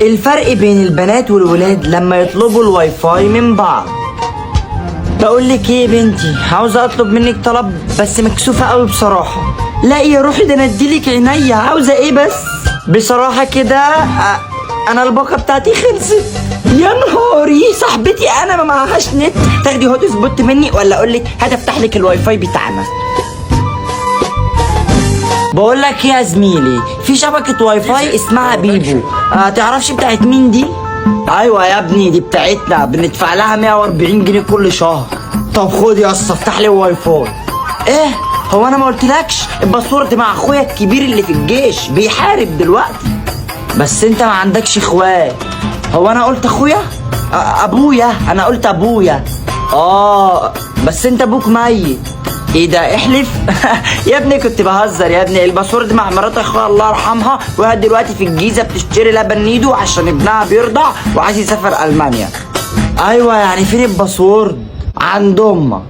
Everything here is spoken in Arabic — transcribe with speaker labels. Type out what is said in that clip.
Speaker 1: الفرق بين البنات والولاد لما يطلبوا الواي فاي من بعض. بقول لك ايه يا بنتي، عاوزه اطلب منك طلب بس مكسوفه قوي بصراحه. لا يا روحي، ده انا اديلك عينيا. عاوزه ايه بس؟ بصراحه كده انا الباقه بتاعتي خلصت. يا نهاري، صاحبتي انا ما معهاش نت. تاخدي هوت سبوت مني ولا اقول لك هتفتح لك الواي فاي بتاعنا؟ بقول لك يا زميلي، في شبكه واي فاي اسمها بيبو. تعرفش بتاعت مين دي؟ ايوه يا ابني، دي بتاعتنا، بندفع لها 140 جنيه كل شهر. طب خد يا اسطى افتح لي واي فاي. ايه؟ هو انا ما قلتلكش الباسورد مع اخويا الكبير اللي في الجيش بيحارب دلوقتي؟ بس انت ما عندكش اخوات. هو انا قلت اخويا؟ ابويا، انا قلت ابويا. بس انت ابوك ميت. ايه ده؟ احلف. يا ابني كنت بهزر يا ابني. الباسورد مع مرات اخويا الله يرحمها، وهي دلوقتي في الجيزه بتشتري لبن نيدو عشان ابنها بيرضع وعايز يسافر المانيا. ايوه يعني فين الباسورد؟ عند امك.